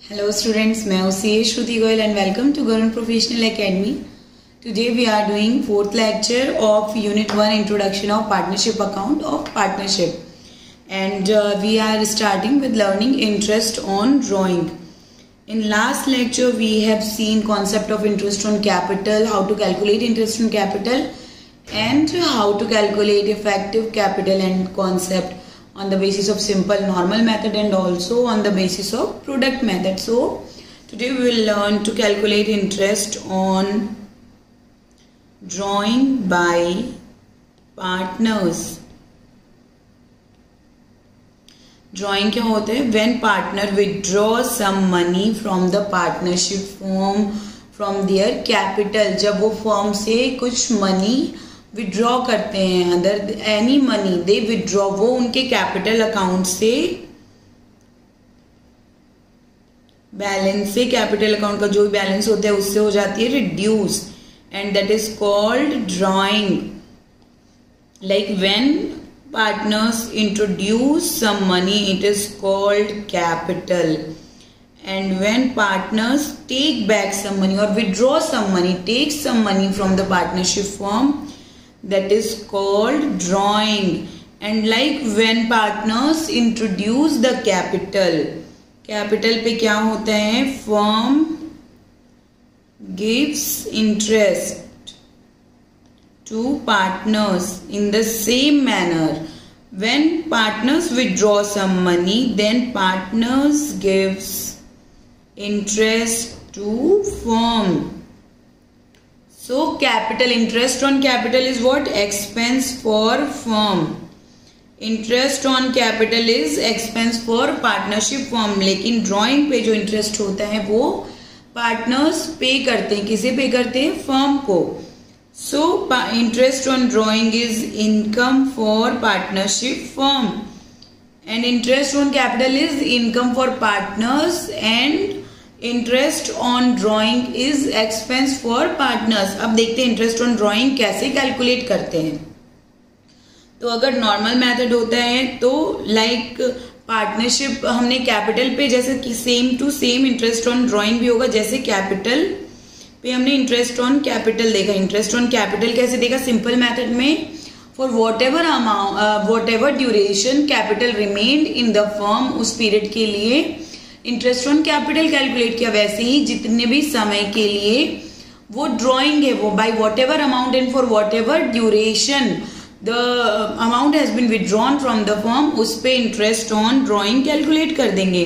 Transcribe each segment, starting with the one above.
Hello students, मैं हूँ CA Shruti Goyal and welcome to Government Professional Academy. Today we are doing fourth lecture of Unit 1 Introduction of Partnership Account of Partnership, and we are starting with learning interest on drawing. In last lecture we have seen concept of interest on capital, how to calculate interest on capital and how to calculate effective capital and concept on the basis of simple normal method and also on the basis of product method. So today we will learn to calculate interest on drawing by partners. Drawing क्या होता है? When partner withdraw some money from the partnership firm from their capital. जब वो firm से कुछ money withdraw करते हैं, other any money दे withdraw, वो उनके कैपिटल अकाउंट से, बैलेंस से, कैपिटल अकाउंट का जो भी बैलेंस होता है उससे हो जाती है reduce, and that is called drawing. Like when partners introduce some money it is called capital, and when partners take back some money और withdraw some money, take some money from the partnership firm, that is called drawing. And like when partners introduce the capital, capital पे क्या होता है? firm gives interest to partners in the same manner. When partners withdraw some money, then partners gives interest to firm. So capital, interest on capital is what? Expense for firm. Interest on capital is expense for partnership firm. लेकिन drawing पे जो interest होता है वो partners पे करते हैं. किसे पे करते हैं? firm को. So interest on drawing is income for partnership firm, and interest on capital is income for partners, and interest on drawing is expense for partners. अब देखते हैं इंटरेस्ट ऑन ड्रॉइंग कैसे कैलकुलेट करते हैं. तो अगर नॉर्मल मेथड होता है तो लाइक पार्टनरशिप हमने कैपिटल पे जैसे कि same to same interest on drawing भी होगा. जैसे कैपिटल पे हमने इंटरेस्ट ऑन कैपिटल देखा, इंटरेस्ट ऑन कैपिटल कैसे देखा? सिंपल मेथड में for whatever amount, whatever duration capital remained in the firm, उस पीरियड के लिए इंटरेस्ट ऑन कैपिटल कैलकुलेट किया. वैसे ही जितने भी समय के लिए वो ड्रॉइंग है वो by whatever amount and for whatever duration the amount has been withdrawn from the firm, उस पे इंटरेस्ट ऑन ड्रॉइंग कैलकुलेट कर देंगे.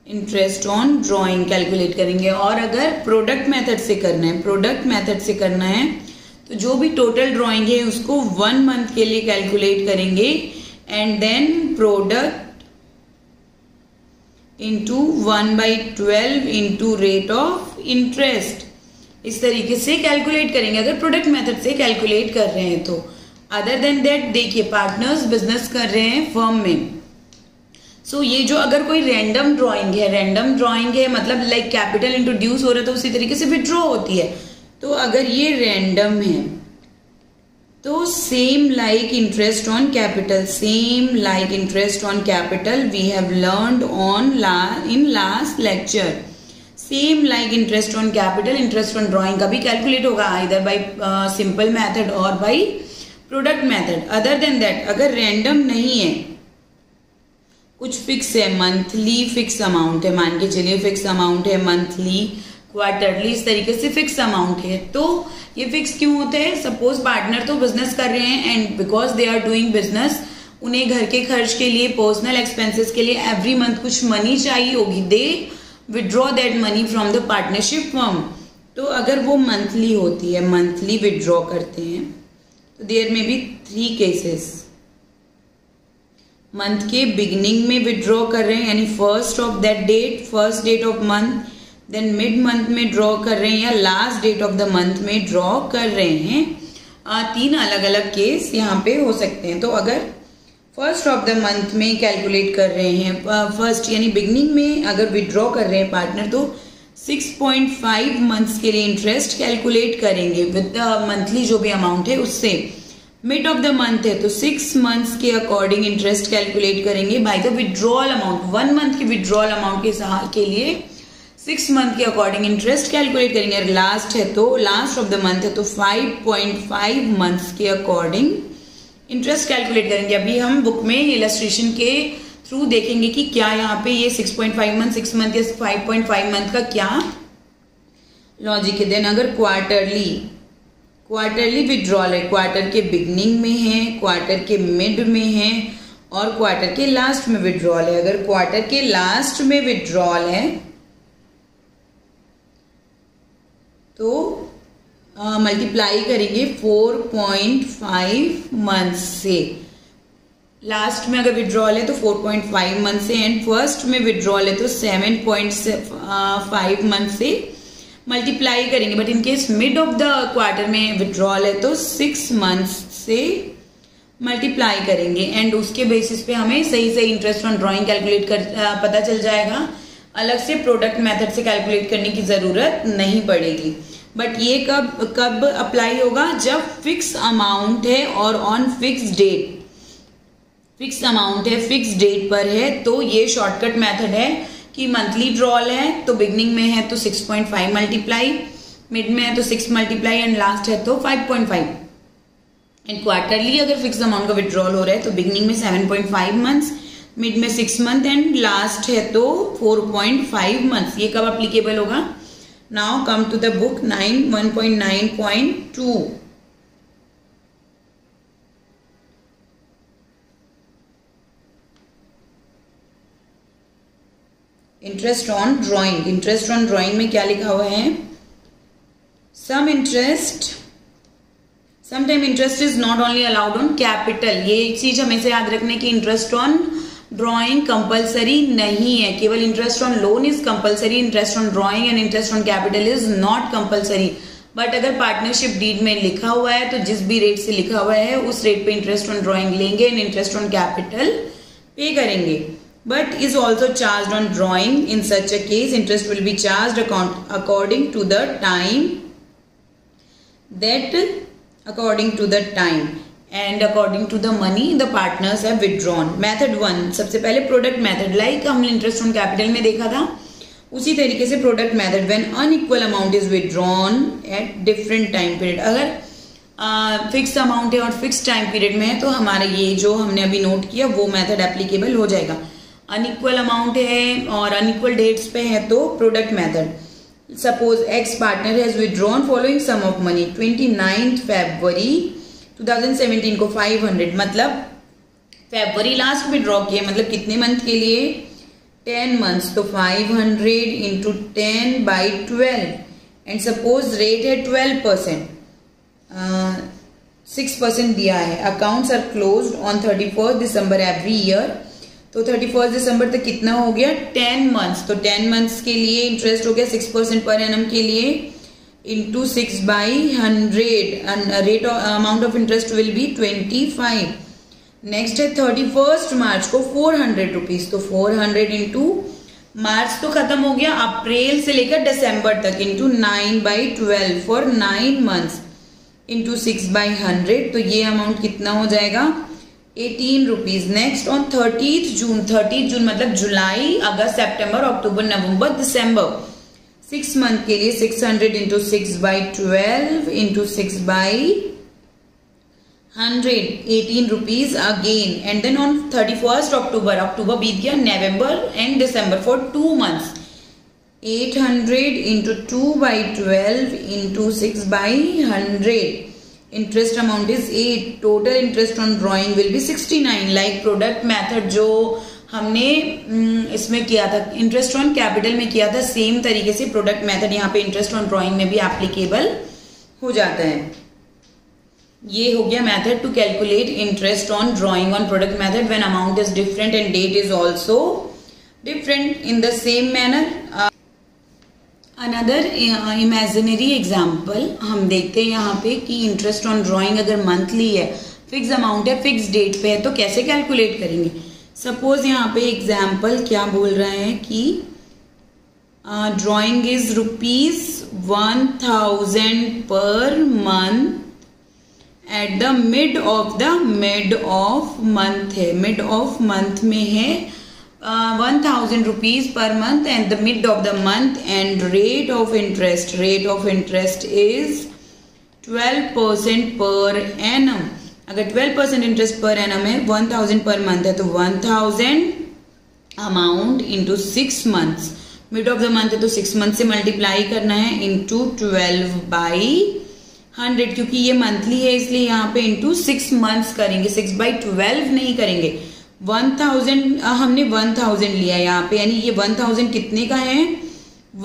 इंटरेस्ट ऑन ड्रॉइंग कैलकुलेट करेंगे. और अगर प्रोडक्ट मेथड से करना है, प्रोडक्ट मेथड से करना है तो जो भी टोटल ड्रॉइंग है उसको 1 मंथ के लिए कैलकुलेट करेंगे, and then product into 1/12 into rate of interest. इस तरीके से कैलकुलेट करेंगे अगर प्रोडक्ट मेथड से कैलकुलेट कर रहे हैं तो. अदर देन दैट देखिए पार्टनर्स बिजनेस कर रहे हैं फर्म में. सो ये जो अगर कोई रैंडम ड्राइंग है, रैंडम ड्राइंग है मतलब लाइक कैपिटल इंट्रोड्यूस हो रहा है तो उसी तरीके से विड्रॉ होती है. तो अगर ये रैंडम है तो same like interest on capital, same like interest on capital V have learned on in last lecture. Same like interest on capital, interest on drawing का भी कैलकुलेट होगा आइदर बाय सिंपल मेथड और by product method. Other than that अगर random नहीं है, कुछ fix है, monthly fix amount है, मान के चलिए फिक्स अमाउंट है, मंथली क्वार्टरली इस तरीके से फिक्स अमाउंट है. तो ये फिक्स क्यों होता है? सपोज पार्टनर तो बिजनेस कर रहे हैं and because they are doing business, उन्हें घर के खर्च के लिए, पर्सनल एक्सपेंसेस के लिए एवरी मंथ कुछ मनी चाहिए होगी. They withdraw that money from the partnership firm. तो अगर वो मंथली होती है, मंथली विड्रॉ करते हैं तो there may be 3 cases. Month के बिगिनिंग में विड्रॉ कर रहे हैं यानी first of that date, first date of month, then mid month में ड्रॉ कर रहे हैं या last date of the month में ड्रॉ कर रहे हैं. 3 अलग अलग केस यहाँ पे हो सकते हैं. तो अगर फर्स्ट ऑफ द मंथ में कैलकुलेट कर रहे हैं, फर्स्ट यानी बिगनिंग में अगर विड्रॉ कर रहे हैं पार्टनर, तो 6.5 मंथ्स के लिए इंटरेस्ट कैलकुलेट करेंगे विद द मंथली जो भी अमाउंट है उससे. मिड ऑफ द मंथ है तो 6 मंथ्स के अकॉर्डिंग इंटरेस्ट कैलकुलेट करेंगे by the withdrawal amount. 1 month की विड्रॉल अमाउंट के लिए 6 मंथ के अकॉर्डिंग इंटरेस्ट कैलकुलेट करेंगे। और लास्ट है तो लास्ट ऑफ द मंथ है तो 5.5 मंथ्स के अकॉर्डिंग इंटरेस्ट कैलकुलेट करेंगे। अभी हम बुक में इलस्ट्रेशन के थ्रू देखेंगे कि क्या यहाँ पे ये 6.5 मंथ 6 मंथ या 5.5 मंथ का क्या लॉजिक है। देन अगर क्वार्टरली विड्रॉल है, क्वार्टर के बिगनिंग में है, क्वार्टर के मिड में है और क्वार्टर के लास्ट में विड्रॉल है। अगर क्वार्टर के लास्ट में विड्रॉल है तो मल्टीप्लाई करेंगे 4.5 मंथ से। लास्ट में अगर विड्रॉल है तो 4.5 मंथ से एंड फर्स्ट में विड्रॉल है तो 7.5 मंथ से मल्टीप्लाई करेंगे। But in case mid of the quarter में विड्रॉल है तो 6 मंथ्स से मल्टीप्लाई करेंगे एंड उसके बेसिस पे हमें सही इंटरेस्ट ऑन ड्राइंग कैलकुलेट कर पता चल जाएगा। अलग से प्रोडक्ट मेथड से कैलकुलेट करने की जरूरत नहीं पड़ेगी। बट ये कब अप्लाई होगा, जब फिक्स अमाउंट है और on fix date, fix amount है फिक्स डेट पर है तो ये शॉर्टकट मेथड है कि मंथली ड्रॉल है तो बिगनिंग में है तो 6.5 मल्टीप्लाई, मिड में है तो 6 मल्टीप्लाई एंड लास्ट है तो 5.5। एंड क्वार्टरली अगर फिक्स अमाउंट का विड्रॉल हो रहा है तो बिगनिंग में 7.5 मंथ्स, मिड में 6 मंथ एंड लास्ट है तो 4.5 मंथ्स। ये कब अप्लीकेबल होगा। Now come to the book 1.9.2। Interest on drawing. Interest on drawing में क्या लिखा हुआ है, sometime interest is not only allowed on capital. ये एक चीज हमेशा याद रखने की, इंटरेस्ट ऑन ड्राइंग कंपलसरी नहीं है, केवल interest on loan is compulsory, interest on drawing and interest on capital is not compulsory. But अगर पार्टनरशिप डीड में लिखा हुआ है तो जिस भी रेट से लिखा हुआ है उस रेट पे इंटरेस्ट ऑन ड्राइंग लेंगे एंड इंटरेस्ट ऑन कैपिटल पे करेंगे। But is also charged on drawing. In such a case, interest will be charged according to the time and according to the money the partners have withdrawn. Method 1, सबसे पहले product method, like हमने interest on capital में देखा था उसी तरीके से product method, when unequal amount is withdrawn at different time period. अगर फिक्स अमाउंट है और फिक्स टाइम पीरियड में है तो हमारा ये जो हमने अभी नोट किया वो मेथड एप्लीकेबल हो जाएगा। अनइक्वल अमाउंट है और अनइक्वल डेट्स पे है तो product method. Suppose X partner has withdrawn following sum of money 29 फरवरी 2017 को 500, मतलब फरवरी लास्ट विथड्रॉ किया, मतलब कितने मंथ के लिए 10 मंथ्स, तो 500 इंटू 10/12 एंड सपोज रेट है 12%, 6% दिया है। अकाउंट्स आर क्लोज्ड ऑन 31 दिसंबर एवरी ईयर, तो 31 दिसंबर तक कितना हो गया 10 मंथ्स, तो 10 मंथ्स के लिए इंटरेस्ट हो गया 6% पर एनम के लिए into 6/100, rate amount of interest will be 25। Next है 31 मार्च को 400 रुपीज, तो 400 इंटू मार्च तो खत्म हो गया, अप्रैल से लेकर दिसंबर तक इंटू 9/12 फॉर 9 मंथ्स इंटू 6/100, तो ये अमाउंट कितना हो जाएगा 18 रुपीज। नेक्स्ट ऑन 30 जून मतलब जुलाई अगस्त सितंबर अक्टूबर नवंबर दिसंबर 6 मंथ के लिए 600 into 6/12 into 6/100 18 rupees again. And then on 31 October बीत गया, November and December for 2 months 800 into 2/12 into 6/100, interest amount is 8, total interest on drawing will be 69। Like product method जो हमने इसमें किया था इंटरेस्ट ऑन कैपिटल में किया था, सेम तरीके से प्रोडक्ट मेथड यहाँ पे इंटरेस्ट ऑन ड्राइंग में भी एप्लीकेबल हो जाता है। ये हो गया method to calculate interest on drawing on product method when amount is different and date is also different in the same manner. Another imaginary example हम देखते हैं यहाँ पे कि इंटरेस्ट ऑन ड्राइंग अगर मंथली है, फिक्स अमाउंट है, fix date पे है तो कैसे कैलकुलेट करेंगे। सपोज यहाँ पे एग्जाम्पल क्या बोल रहे हैं कि drawing is ₹1000 per month at the mid of month है, मिड ऑफ मंथ में है 1000 rupees per month and the mid of the month and rate of interest is 12% per annum. अगर 12% इंटरेस्ट पर एनम है, 1000 per month है तो 1000 amount into 6 months, mid of the month है तो 6 month से multiply करना है इंटू 12/100, क्योंकि ये मंथली है इसलिए यहाँ पे इंटू 6 मंथ्स करेंगे, 6/12 नहीं करेंगे। 1000 हमने 1000 लिया यहाँ पे, यानी ये 1000 कितने का है,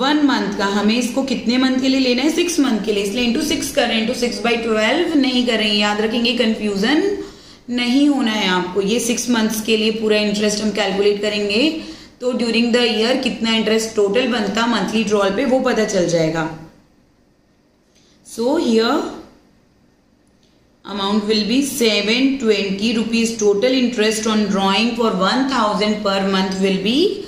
1 मंथ का। हमें इसको कितने मंथ के लिए लेना है, 6 मंथ के लिए, इसलिए इंटू 6 कर रहे हैं, इंटू 6/12 नहीं कर रहे हैं। याद रखेंगे, कंफ्यूजन नहीं होना है आपको। ये 6 मंथ्स के लिए पूरा इंटरेस्ट हम कैलकुलेट करेंगे तो ड्यूरिंग द ईयर कितना इंटरेस्ट टोटल बनता मंथली ड्रॉल पे वो पता चल जाएगा। So here amount will be 720 rupees. Total interest on drawing for 1000 per month will be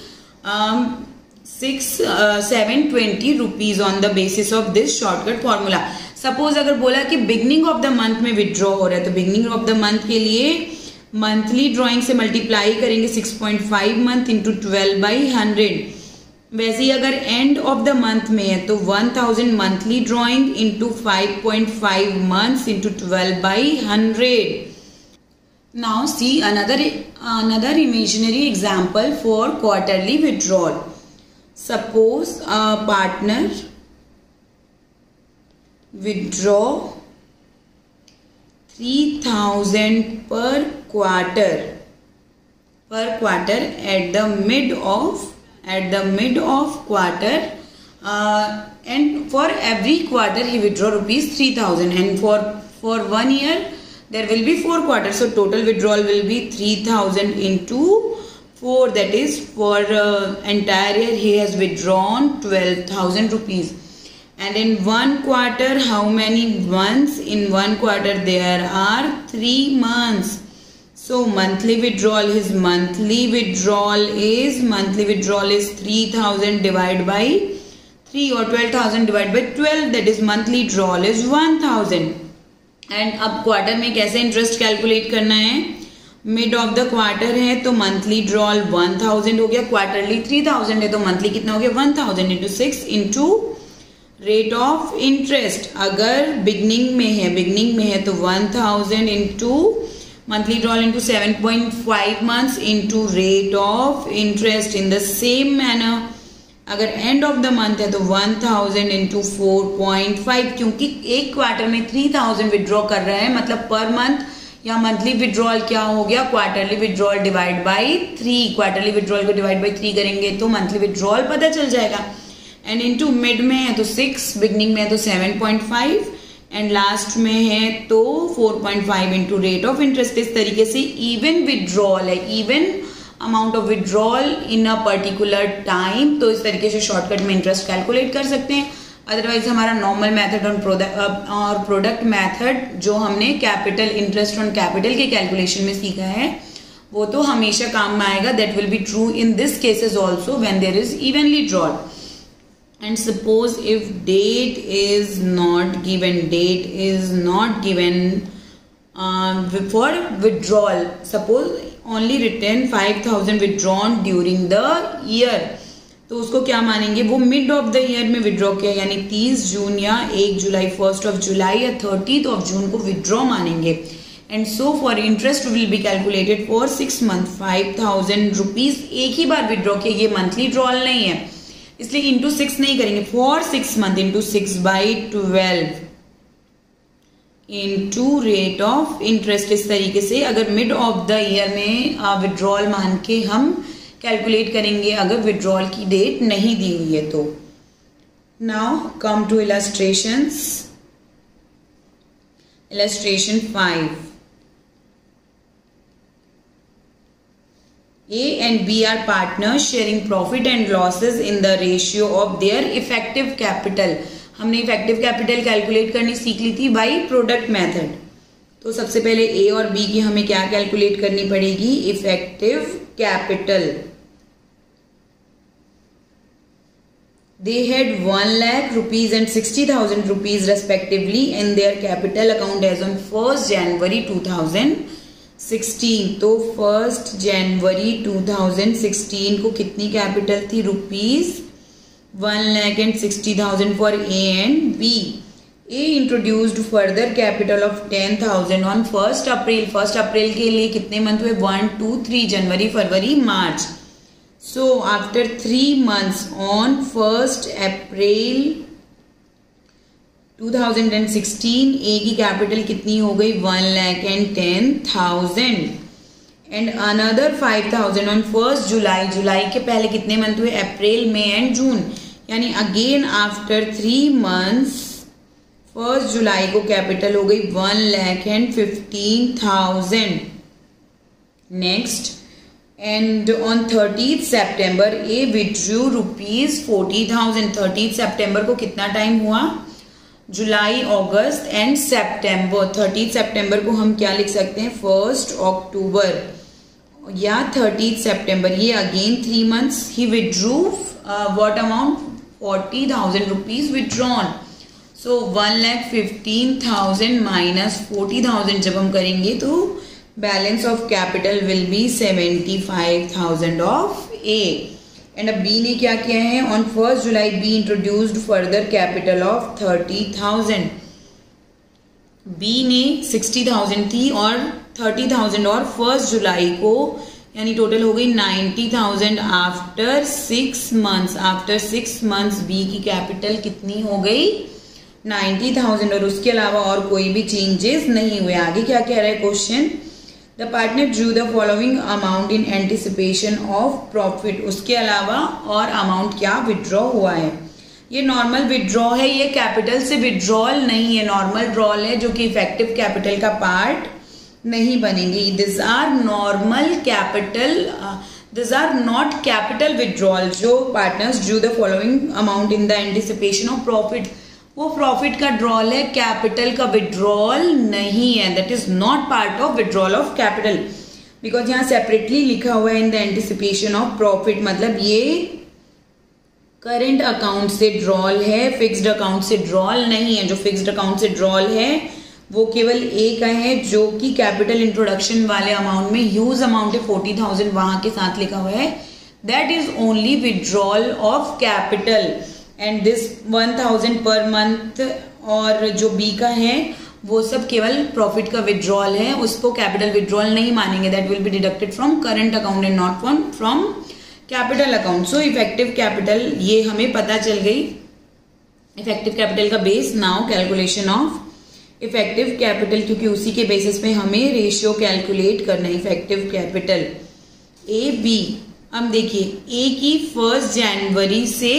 720 rupees on the basis of this shortcut formula. Suppose अगर बोला कि बिगनिंग ऑफ द मंथ में विड्रॉ हो रहा है तो बिगनिंग ऑफ द मंथ के लिए मंथली ड्रॉइंग से मल्टीप्लाई करेंगे 6.5 मंथ इंटू 12/100। वैसे ही अगर एंड ऑफ द मंथ में है तो 1000 monthly drawing into 5.5 months into 12/100। Now see another imaginary example for quarterly withdrawal. Suppose a partner withdraw 3000 per quarter at the mid of quarter, and for every quarter he withdraw rupees 3000, and for 1 year there will be 4 quarters, so total withdrawal will be 3000 into 4, that is for entire year he has withdrawn 12,000 rupees. And in 1 quarter, how many months? In 1 quarter there are 3 months. So monthly withdrawal, his monthly withdrawal is 3000 divided by 3 or 12,000 divided by 12, that is monthly withdrawal is 1000. And अब quarter में कैसे interest calculate करना है, mid of the quarter है तो monthly ड्रॉल 1000 हो गया, quarterly 3000 है तो मंथली कितना हो गया 1000 into 6 into rate of interest. अगर बिगनिंग में है तो 1000 into monthly drawl into 7.5 months into rate of interest in the same manner. अगर एंड ऑफ द मंथ है तो 1000 इंटू 4.5, क्योंकि एक क्वार्टर में 3000 विड्रॉ कर रहा है, मतलब पर मंथ या मंथली विड्रॉल क्या हो गया, quarterly withdrawal divide by 3। Quarterly withdrawal को डिवाइड बाई 3 करेंगे तो मंथली विड्रॉल पता चल जाएगा। एंड इनटू मिड में है तो 6, बिगनिंग में है तो 7.5 एंड लास्ट में है तो 4.5 इंटू रेट ऑफ इंटरेस्ट। इस तरीके से इवन विड्रॉल है, even amount of withdrawal in a particular time, तो इस तरीके से शॉर्टकट में इंटरेस्ट कैलकुलेट कर सकते हैं। अदरवाइज हमारा नॉर्मल मेथड और प्रोडक्ट मेथड जो हमने कैपिटल इंटरेस्ट ऑन कैपिटल के कैलकुलेशन में सीखा है वो तो हमेशा काम में आएगा। That will be true in this cases also when there is evenly drawl. And suppose if date is not given for withdrawal, suppose only written 5000 withdrawn during the year, तो उसको क्या मानेंगे, वो मिड ऑफ द ईयर में withdraw किया, यानी 30 जून या 1 जुलाई, 1 of July या 30 जून को विड्रॉ मानेंगे। And so for interest will be calculated for 6 month 5000 rupees एक ही बार विड्रॉ किया, ये मंथली ड्रॉल नहीं है इसलिए इंटू 6 नहीं करेंगे, for 6 month into 6/12 into rate of interest. इस तरीके से अगर मिड ऑफ द ईयर में विड्रॉल मान के हम कैलकुलेट करेंगे अगर विड्रॉल की डेट नहीं दी हुई है तो। Now come to illustrations. Illustration 5, A and B are partners sharing profit and losses in the ratio of their effective capital। हमने इफेक्टिव कैपिटल कैलकुलेट करनी सीख ली थी बाई प्रोडक्ट मेथड। तो सबसे पहले A और B की हमें क्या कैलकुलेट करनी पड़ेगी, effective capital. they had 1 lakh rupees and 60,000 rupees respectively in their capital account as on 1st January 2016. तो 1st January 2016 को कितनी कैपिटल थी? Rupees 1,60,000 for A and B. A introduced further capital of 10,000 on 1st April. 1st April के लिए कितने month हुए? 1, 2, 3 जनवरी, फरवरी, मार्च. So after 3 months on 1st April 2016 A की capital कितनी हो गई? 1,10,000 and another 5,000 on 1st July. जुलाई के पहले कितने मंथ हुए? अप्रैल, मई एंड जून. यानी अगेन आफ्टर 3 months 1st जुलाई को कैपिटल हो गई 1,15,000. Next, and on 30th September A withdrew rupees 40,000. 30th September को कितना टाइम हुआ? जुलाई, अगस्त एंड सितंबर. 30th September को हम क्या लिख सकते हैं? 1st October या 30th September. ये again 3 months. He withdrew what amount? 40,000 rupees withdrawn. So 1,15,000 minus 40,000 जब हम करेंगे तो balance of capital will be 75,000 of A. And अब बी ने क्या किया है? ऑन 1st जुलाई B introduced further capital of 30,000. B ने 60,000 थी और 30,000 और 1st जुलाई को यानी टोटल हो गई 90,000 after 6 months. After 6 months B की कैपिटल कितनी हो गई? 90,000 और उसके अलावा और कोई भी चेंजेस नहीं हुए. आगे क्या कह रहा है question? The partner drew the following amount in anticipation of profit. उसके अलावा और अमाउंट क्या विड्रॉ हुआ है? ये नॉर्मल विड्रॉ है, ये कैपिटल से विड्रॉल नहीं है, नॉर्मल ड्रॉल है जो कि इफेक्टिव कैपिटल का पार्ट नहीं बनेंगे. This are normal capital, this are not capital withdrawal. जो partners drew the following amount in the anticipation of profit, वो प्रॉफिट का ड्रॉल है, कैपिटल का विड्रॉल नहीं है. That is not part of withdrawal of capital because यहाँ separately लिखा हुआ है in the anticipation of profit. मतलब ये करंट अकाउंट से ड्रॉल है, फिक्स्ड अकाउंट से ड्रॉल नहीं है. जो फिक्स्ड अकाउंट से ड्रॉल है वो केवल ए का है जो कि कैपिटल इंट्रोडक्शन वाले अमाउंट में ह्यूज अमाउंट है 40,000 वहां के साथ लिखा हुआ है. That is only withdrawal of capital. And this 1,000 per month और जो बी का है वो सब केवल प्रॉफिट का विड्रॉल है, उसको कैपिटल विड्रॉल नहीं मानेंगे. That will be deducted from current account and not from capital account. So effective capital ये हमें पता चल गई. इफेक्टिव कैपिटल का base. Now calculation of effective capital, क्योंकि उसी के बेसिस पे हमें रेशियो कैलकुलेट करना है. Effective capital A B. अब देखिए ए की 1st जनवरी से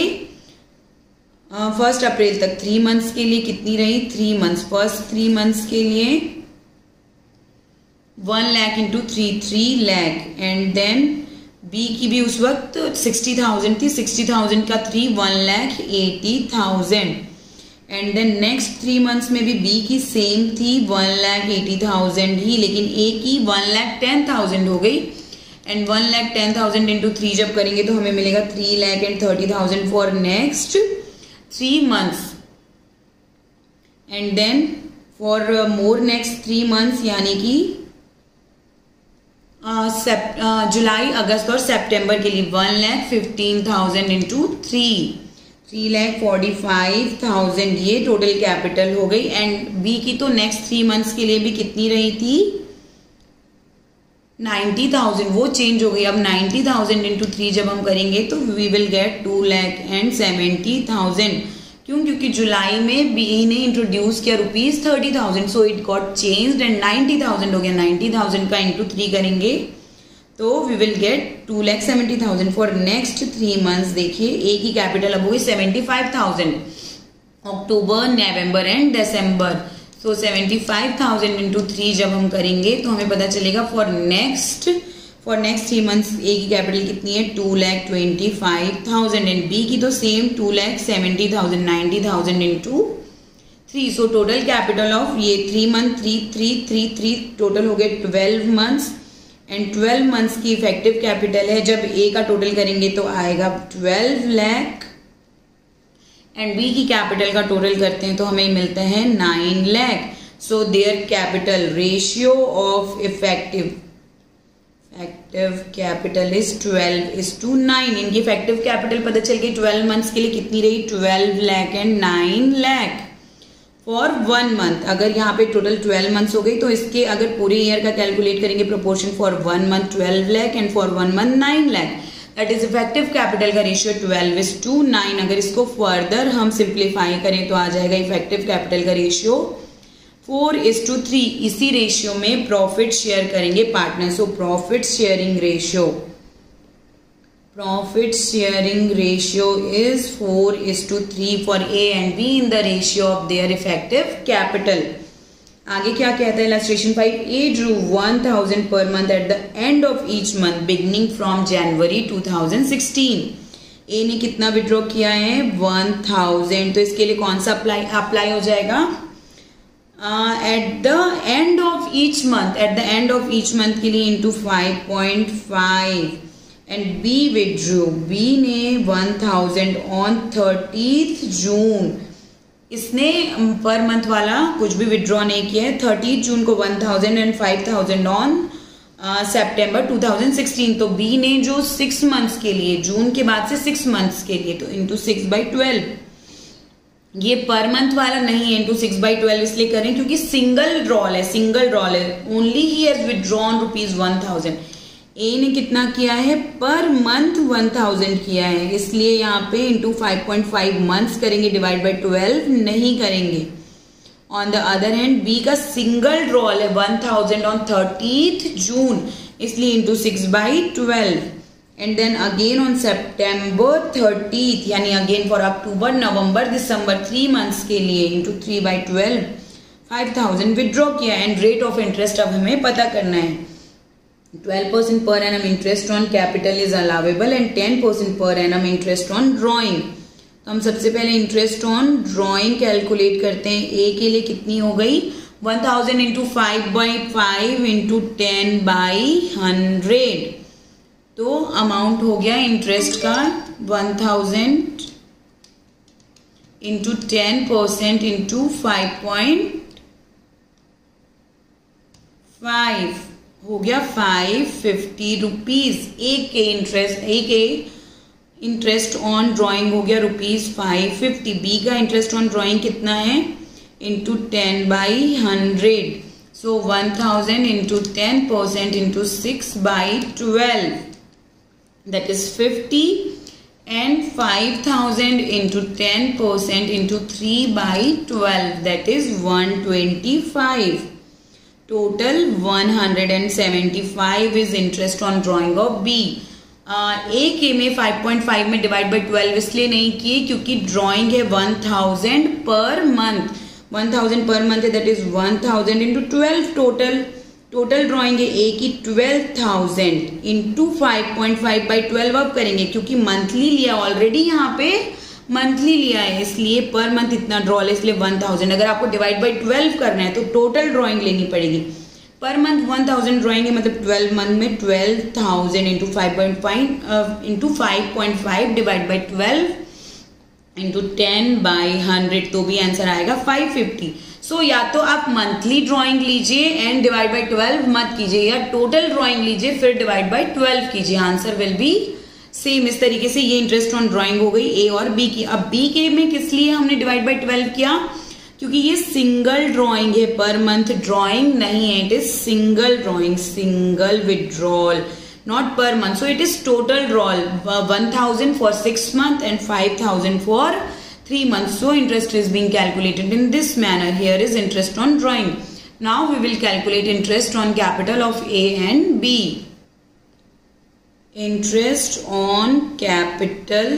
1st अप्रैल तक 3 months के लिए कितनी रही? 3 months. फर्स्ट 3 months के लिए 1 lakh into 3 lakh. And then B की भी उस वक्त 60,000 थी, 60,000 का 3 1,80,000. एंड देन नेक्स्ट 3 months में भी बी की सेम थी 1,80,000 ही, लेकिन ए की 1,10,000 हो गई. एंड 1,10,000 इंटू 3 जब करेंगे तो हमें मिलेगा 3,30,000 for next 3 months. And then for more next 3 months यानी कि जुलाई, अगस्त और सितंबर के लिए 1,15,000 इंटू 3,45,000 ये टोटल कैपिटल हो गई. एंड बी की तो नेक्स्ट 3 months के लिए भी कितनी रही थी? 90,000. वो चेंज हो गई. अब 90,000 इंटू 3 जब हम करेंगे तो वी विल गेट 2,70,000. क्यों? क्योंकि जुलाई में बी ने इंट्रोड्यूस किया ₹30,000. So it got changed and 90,000 हो गया. 90,000 का इंटू 3 करेंगे तो we will get 2,70,000 for next 3 months. देखिए ए की कैपिटल अब हो गई 75,000. अक्टूबर, नवंबर एंड दिसंबर. सो 75,000 इंटू 3 जब हम करेंगे तो हमें पता चलेगा फॉर नेक्स्ट 3 months ए की कैपिटल कितनी है? 2,25,000. एंड बी की तो same 2,70,000. 90,000 into 3. So total capital of ये 3 month 3 टोटल हो गए 12 months. एंड 12 months की इफेक्टिव कैपिटल है. जब ए का टोटल करेंगे तो आएगा 12 lakh एंड बी की कैपिटल का टोटल करते हैं तो हमें मिलता है 9 lakh. So their capital ratio of effective capital is 12:9. इनकी इफेक्टिव कैपिटल पता चल गई 12 मंथ्स के लिए कितनी रही, 12 lakh and 9 lakh for 1 month. अगर यहाँ पे टोटल 12 मंथ्स हो गई तो इसके अगर पूरे ईयर का कैलकुलेट करेंगे proportion for 1 month 12 lakh and for 1 month 9 lakh. That is effective capital का रेशियो 12:9. अगर इसको फर्दर हम सिंप्लीफाई करें तो आ जाएगा इफेक्टिव कैपिटल का रेशियो 4:3. इसी रेशियो में प्रॉफिट शेयर करेंगे partner. So profit sharing ratio is 4:3 for A and B in the ratio of their effective capital. आगे क्या कहता है illustration 5. A drew 1,000 per month at the end of each month beginning from January 2016. A ने कितना withdraw किया है 1,000. तो इसके लिए कौन सा अप्लाई हो जाएगा at the end of each month के लिए into 5.5. And B withdrew. B ने 1,000 ऑन 30th जून. इसने पर मंथ वाला कुछ भी विड्रॉ नहीं किया है. 30th जून को 1,000 एंड 5,000 ऑन सितंबर 2016. तो बी ने जो 6 मंथ्स के लिए, जून के बाद से 6 मंथ्स के लिए, तो इंटू 6/12. ये पर मंथ वाला नहीं है, इंटू 6/12 इसलिए करें क्योंकि सिंगल ड्रॉल है. Only he has withdrawn ₹1,000. ए ने कितना किया है पर मंथ 1,000 किया है, इसलिए यहाँ पे इंटू 5.5 मंथ्स करेंगे, डिवाइड बाय 12 नहीं करेंगे. On the other hand B का सिंगल ड्रॉल है 1,000 ऑन 30th जून, इसलिए into 6/12. And then again on September 30th, यानी अगेन फॉर अक्टूबर, नवंबर, दिसंबर 3 मंथ्स के लिए इंटू 3/12 5,000 विड्रॉ किया. एंड रेट ऑफ इंटरेस्ट अब हमें पता करना है. 12% per annum interest on capital is allowable and 10% per annum interest on drawing. तो हम सबसे पहले इंटरेस्ट ऑन ड्रॉइंग कैलकुलेट करते हैं. ए के लिए कितनी हो गई 1,000 इंटू 5/5 इंटू 10/100. तो अमाउंट हो गया इंटरेस्ट का 1,000 इंटू 10% इंटू 5.5 हो गया 550 रुपीज. एक के इंटरेस्ट ऑन ड्राइंग हो गया ₹550. बी का इंटरेस्ट ऑन ड्राइंग कितना है into 10/100. So 1,000 into 10% into 6/12 that is 50 and 5,000 into 10% into 3/12 that is 125. Total 175 is interest on drawing of B. A के में 5.5 में डिवाइड बाई 12 इसलिए नहीं किए क्योंकि ड्राइंग है 1,000 पर मंथ. 1,000 पर मंथ है, that is 1,000 into 12. Total drawing है A की 12,000 इंटू 5.5/12 अब करेंगे क्योंकि मंथली लिया ऑलरेडी, यहाँ पे मंथली लिया है इसलिए पर मंथ इतना ड्रॉल है, इसलिए 1,000. अगर आपको डिवाइड बाई 12 करना है तो टोटल ड्राइंग लेनी पड़ेगी. पर मंथ 1,000 ड्राइंग है, मतलब 12 मंथ में 12,000 इंटू 5.5 डिवाइड बाई 12 इंटू 10/100. तो भी आंसर आएगा 550. सो या तो आप मंथली ड्राइंग लीजिए एंड डिवाइड बाई 12 मत कीजिए, या टोटल ड्राइंग लीजिए फिर डिवाइड बाई 12 कीजिए. Answer will be same. इस तरीके से ये इंटरेस्ट ऑन ड्राइंग हो गई ए और बी की. अब बी के में किस लिए हमने डिवाइड बाई 12 किया, क्योंकि ये सिंगल ड्राइंग है, पर मंथ ड्राइंग नहीं है. It is single drawing, single withdrawal, not per month. So it is total drawl 1,000 for 6 months and 5,000 for 3 months. So interest is being calculated in this manner. Here is interest on drawing. Now we will calculate interest on capital of A and B. Interest on capital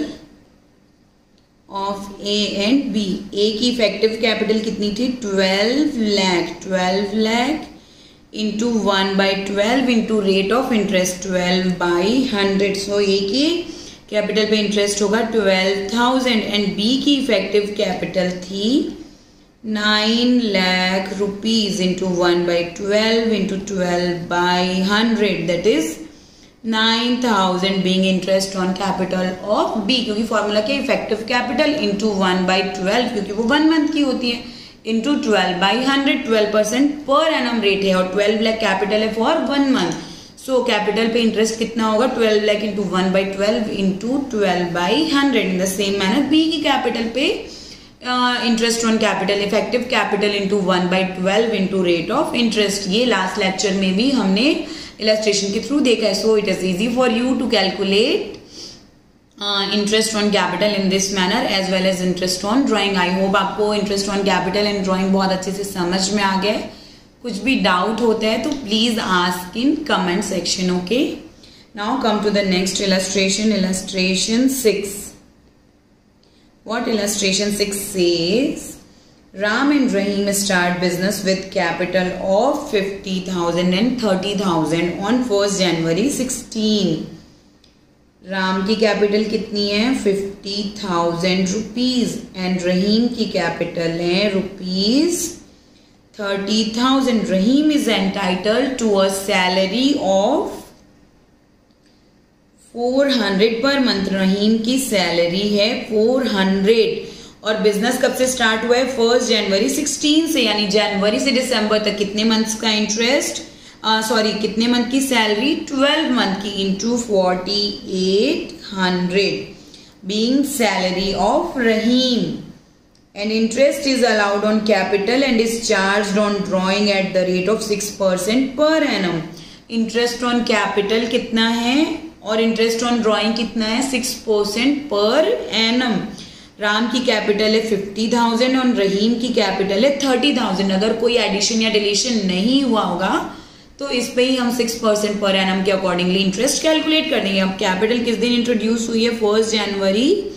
of A and B. A की effective capital कितनी थी 12 lakh into 1/12 into rate of interest 12/100. So A की capital पे interest होगा 12,000 and B की effective capital थी 9 lakh rupees into 1/12 into 12/100 that is 9,000 being interest on capital of B, क्योंकि formula क्या, इफेक्टिव कैपिटल इंटू 1/12, क्योंकि वो 1 मंथ की होती है, इंटू 12/100, 12% पर एनम रेट है और 12 लाख कैपिटल है फॉर 1 मंथ. सो कैपिटल पे इंटरेस्ट कितना होगा, 12 lakh into 1/12 into 12/100. In the same manner B की कैपिटल पे interest on capital, effective capital into 1/12 into rate of interest. ये लास्ट लेक्चर में भी हमने इलस्ट्रेशन के थ्रू देखा है. So it is easy for you to calculate interest on capital in this manner as well as interest on drawing. I hope आपको interest on capital and drawing बहुत अच्छे से समझ में आ गया. कुछ भी डाउट होता है तो please ask in comment section. Okay, now come to the next illustration, illustration 6. What illustration 6 says? Ram and Rahim start business with capital of 50,000 and 30,000 on 1st January 16. Ram की कैपिटल कितनी है, 50,000 रुपीज एंड रहीम की capital है rupees 30,000. Rahim is entitled to a salary of 400 per month. रहीम की salary है 400 और business कब से स्टार्ट हुआ है, 1 जनवरी 16 से, यानी जनवरी से दिसंबर तक कितने मंथ्स का इंटरेस्ट, कितने मंथ की सैलरी, 12 मंथ की into 4800 being salary of Rahim. And interest is allowed on capital and is charged on drawing at the rate of 6% per annum. Interest on capital कितना है और इंटरेस्ट ऑन ड्रॉइंग कितना है, 6% per annum. Ram की capital है 50,000 और रहीम की capital है 30,000. अगर कोई एडिशन या डिलीशन नहीं हुआ होगा तो इस पे ही हम 6% पर एनम के अकॉर्डिंगली इंटरेस्ट कैलकुलेट कर देंगे. अब कैपिटल किस दिन इंट्रोड्यूस हुई है, 1 जनवरी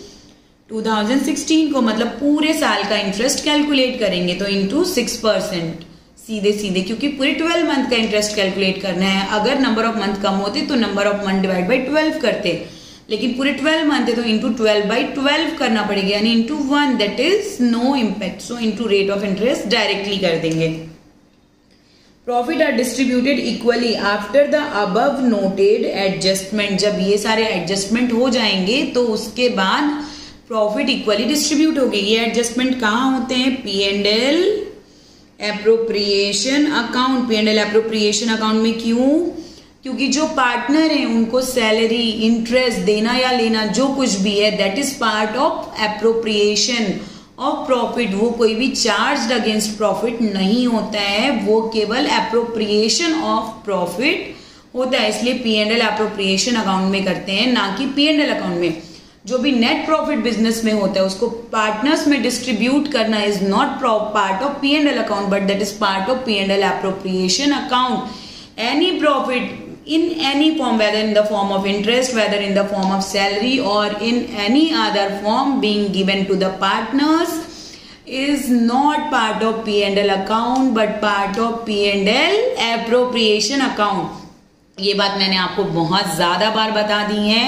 2016 को, मतलब पूरे साल का इंटरेस्ट कैलकुलेट करेंगे तो इंटू 6% सीधे सीधे, क्योंकि पूरे 12 मंथ का इंटरेस्ट कैलकुलेट करना है. अगर नंबर ऑफ मंथ कम होते तो number of month divide by 12 करते, लेकिन पूरे 12 मंथ है तो इंटू 12/12 करना पड़ेगा, यानी into 1, that is no impact. So into rate of interest directly कर देंगे. Profit are distributed equally after the above noted adjustment. जब ये सारे एडजस्टमेंट हो जाएंगे तो उसके बाद प्रॉफिट इक्वली डिस्ट्रीब्यूट होगी. ये एडजस्टमेंट कहाँ होते हैं, P&L appropriation account. P&L appropriation account में क्यों, क्योंकि जो पार्टनर है उनको सैलरी, इंटरेस्ट देना या लेना जो कुछ भी है that is part of appropriation of profit. वो कोई भी चार्ज अगेंस्ट प्रॉफिट नहीं होता है, वो केवल एप्रोप्रिएशन ऑफ प्रॉफिट होता है. इसलिए P&L एप्रोप्रिएशन अकाउंट में करते हैं, ना कि P&L अकाउंट में. जो भी नेट प्रॉफिट बिजनेस में होता है उसको पार्टनर्स में डिस्ट्रीब्यूट करना is not part of P&L account but that is part of P&L appropriation account. Any profit in any form, whether in the form of interest, whether in the form of salary or in any other form being given to the partners is not part of P&L account but part of P&L appropriation account. ये बात मैंने आपको बहुत ज्यादा बार बता दी है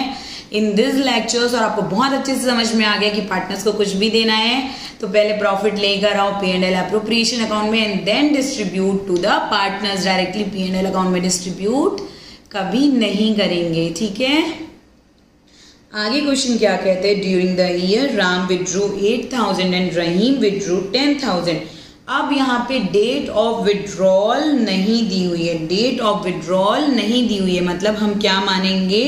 in this lectures और आपको बहुत अच्छे से समझ में आ गया कि पार्टनर्स को कुछ भी देना है तो पहले प्रॉफिट लेकर आओ P&L एप्रोप्रिएशन अकाउंट में and then distribute to the partners. Directly P&L account में डिस्ट्रीब्यूट कभी नहीं करेंगे, ठीक है. आगे क्वेश्चन क्या कहते हैं, during the year Ram withdrew 8,000 and Rahim withdrew 10,000. अब यहाँ पे डेट ऑफ विड्रॉल नहीं दी हुई है, डेट ऑफ विड्रॉल नहीं दी हुई है, मतलब हम क्या मानेंगे,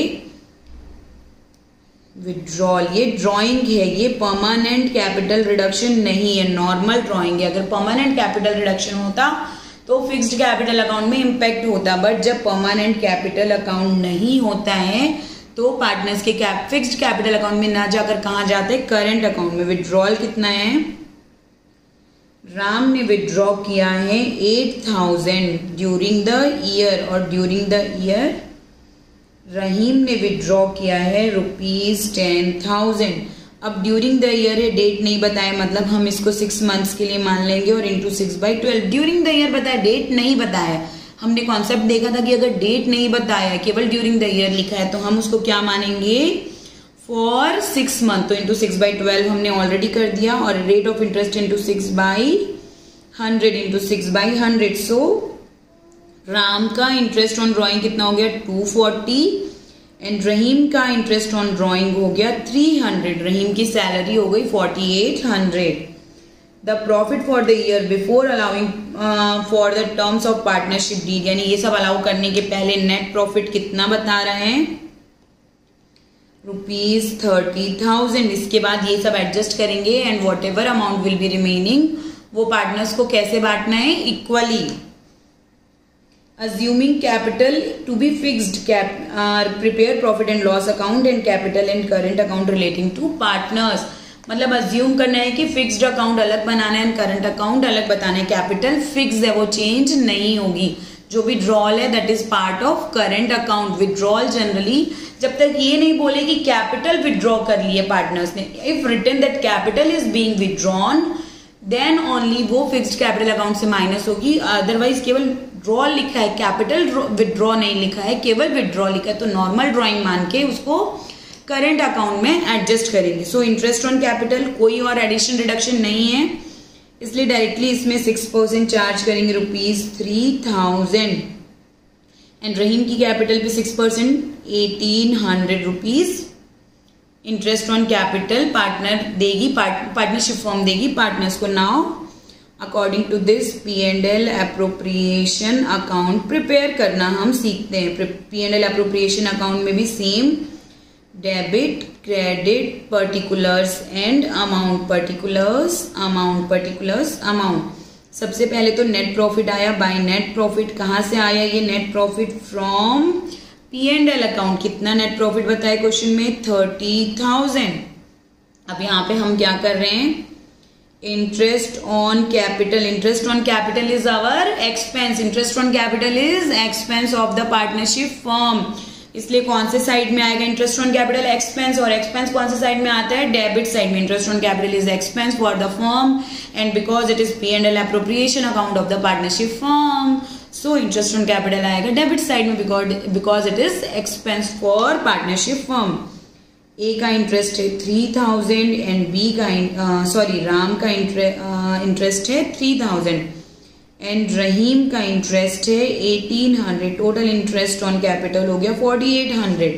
विड्रॉल ये ड्राइंग है, ये परमानेंट कैपिटल रिडक्शन नहीं है, नॉर्मल ड्राइंग है. अगर परमानेंट कैपिटल रिडक्शन होता तो फिक्स्ड कैपिटल अकाउंट में इम्पैक्ट होता, बट जब परमानेंट कैपिटल अकाउंट नहीं होता है तो पार्टनर्स के फिक्स्ड कैपिटल अकाउंट में ना जाकर कहाँ जाते हैं, करंट अकाउंट में. विड्रॉल कितना है, राम ने विड्रॉ किया है 8,000 ड्यूरिंग द ईयर और ड्यूरिंग द ईयर रहीम ने विड्रॉ किया है ₹10,000. अब ड्यूरिंग द ईयर है, डेट नहीं बताया, मतलब हम इसको 6 मंथ्स के लिए मान लेंगे और इंटू 6/12. ड्यूरिंग द ईयर बताया, डेट नहीं बताया. हमने कॉन्सेप्ट देखा था कि अगर डेट नहीं बताया केवल ड्यूरिंग द ईयर लिखा है तो हम उसको क्या मानेंगे, फॉर 6 मंथ. तो इंटू 6/12 हमने ऑलरेडी कर दिया और rate of interest into 6/100 into 6/100. सो राम का इंटरेस्ट ऑन ड्रॉइंग कितना हो गया, 240 एंड रहीम का इंटरेस्ट ऑन ड्रॉइंग हो गया 300, रहीम की सैलरी हो गई 4800। The profit for the year before allowing for the terms of partnership deed, यानी ये सब अलाउ करने के पहले नेट प्रॉफिट कितना बता रहे हैं, ₹30,000। इसके बाद ये सब एडजस्ट करेंगे and what ever amount will be remaining वो पार्टनर्स को कैसे बांटना है, equally. Assuming capital to be fixed, prepare profit and loss account and capital and current account relating to partners। मतलब अज्यूम करना है कि फिक्स्ड अकाउंट अलग बनाना है, करंट अकाउंट अलग बताना है। कैपिटल फिक्स है, वो चेंज नहीं होगी। जो भी ड्रॉल है that is part of current account. Withdrawal generally जब तक ये नहीं बोले कि कैपिटल विड्रॉ कर लिए पार्टनर्स ने, if written that capital is being withdrawn then only वो फिक्स्ड कैपिटल अकाउंट से माइनस होगी। अदरवाइज केवल ड्रॉ लिखा है, कैपिटल विड्रॉ नहीं लिखा है, केवल विड्रॉ लिखा है, तो नॉर्मल ड्रॉइंग मान के उसको करंट अकाउंट में एडजस्ट करेंगे। सो इंटरेस्ट ऑन कैपिटल कोई और एडिशन रिडक्शन नहीं है, इसलिए डायरेक्टली इसमें 6% चार्ज करेंगे ₹3,000 एंड रहीम की कैपिटल पे 6% ₹1,800। इंटरेस्ट ऑन कैपिटल पार्टनर देगी, पार्टनरशिप फॉर्म देगी पार्टनर्स को। Now according to this P&L appropriation account prepare करना हम सीखते हैं। P&L अप्रोप्रिएशन अकाउंट में भी same debit, credit, particulars and amount, particulars amount. सबसे पहले तो नेट प्रॉफिट आया। बाय नेट प्रॉफिट कहाँ से आया ये net profit, from P&L account. कितना नेट प्रॉफिट बताया क्वेश्चन में, 30,000। अब यहाँ पे हम क्या कर रहे हैं, interest on capital. Interest on capital is our expense, interest on capital is expense of the partnership firm. इसलिए कौन से साइड में आएगा इंटरेस्ट ऑन कैपिटल, एक्सपेंस। और एक्सपेंस कौन से साइड में आता है, डेबिट साइड में। Interest on capital is expense for the firm and because it is P&L appropriation account of the partnership firm, so interest on capital आएगा debit side में because it is expense for partnership firm. A का interest है 3,000 and B का राम का interest है 3,000 and रहीम का interest है 1,800। Total interest on capital हो गया 4,800।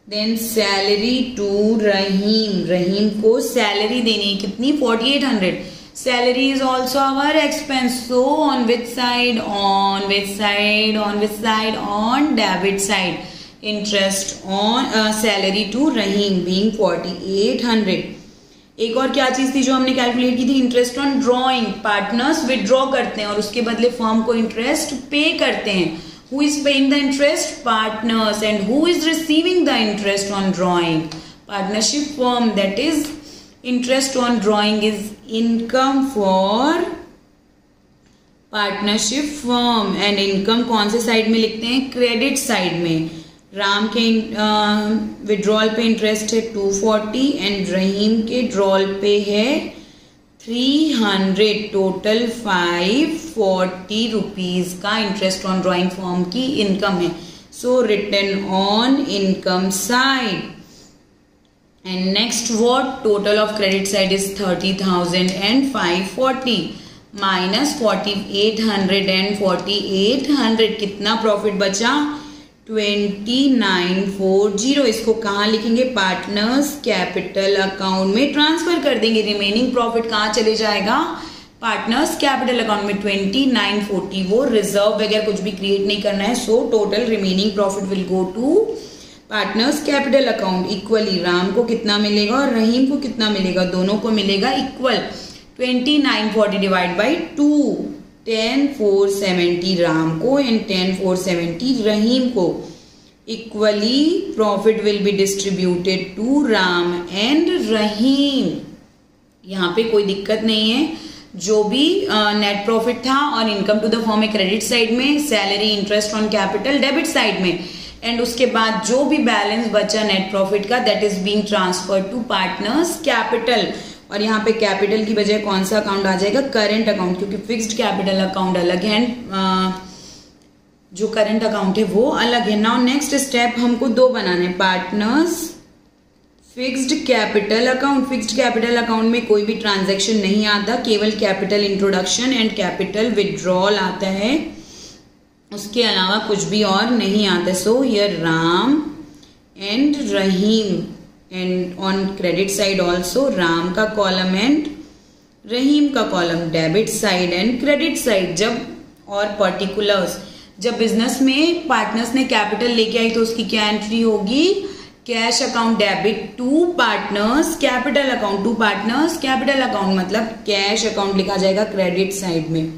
Then salary to Rahim, Rahim को सैलरी देनी है कितनी, 4,800। Salary is also our expense, so on which side, on debit side. Interest on salary to Rahim being 4,800। एक और क्या चीज थी जो हमने कैलकुलेट की थी, interest on drawing. Partners withdraw करते हैं और उसके बदले फर्म को इंटरेस्ट पे करते हैं। Who is paying the interest, partners. And who is receiving the interest on drawing, partnership firm. That is interest on drawing is income for partnership firm and income कौन से साइड में लिखते हैं, credit side में। राम के withdrawal पे interest है 240 and रहीम के ड्रॉल पे है 300। टोटल 540 रुपीज का इंटरेस्ट ऑन ड्रॉइंग फॉर्म की इनकम है। So written on income side. And next what, total of credit side is 30,000 and 540 minus 4,800 and 4,800 कितना प्रॉफिट बचा, 2940। इसको कहाँ लिखेंगे, पार्टनर्स कैपिटल अकाउंट में ट्रांसफर कर देंगे। रिमेनिंग प्रॉफिट कहाँ चले जाएगा, पार्टनर्स कैपिटल अकाउंट में 2940। वो रिजर्व वगैरह कुछ भी क्रिएट नहीं करना है। So total remaining profit will go to partners capital account equally. Ram को कितना मिलेगा और रहीम को कितना मिलेगा, दोनों को मिलेगा इक्वल। 2940 डिवाइड बाई 2, 10,470 राम को एंड 10,470 रहीम को। Equally profit will be distributed to Ram and Rahim. यहाँ पे कोई दिक्कत नहीं है। जो भी नेट प्रॉफिट था और इनकम टू द फर्म है क्रेडिट साइड में, salary interest on capital debit side में, एंड उसके बाद जो भी बैलेंस बचा नेट प्रॉफिट का that is being transferred to partners capital. और यहाँ पे कैपिटल की बजाय कौन सा अकाउंट आ जाएगा, करंट अकाउंट, क्योंकि फिक्स्ड कैपिटल अकाउंट अलग है, जो करंट अकाउंट है वो अलग है। नाउ नेक्स्ट स्टेप हमको दो बनाने, partners fixed capital account. Fixed capital account में कोई भी ट्रांजैक्शन नहीं आता, केवल capital introduction and capital withdrawal आता है। उसके अलावा कुछ भी और नहीं आता. So here Ram and Rahim, and on credit side also Ram का कॉलम एंड रहीम का column, debit side and credit side. जब और पर्टिकुलर्स, जब बिजनेस में पार्टनर्स ने कैपिटल लेके आई तो उसकी क्या एंट्री होगी? Cash account debit to partners capital account. To partners capital account मतलब कैश अकाउंट लिखा जाएगा क्रेडिट साइड में.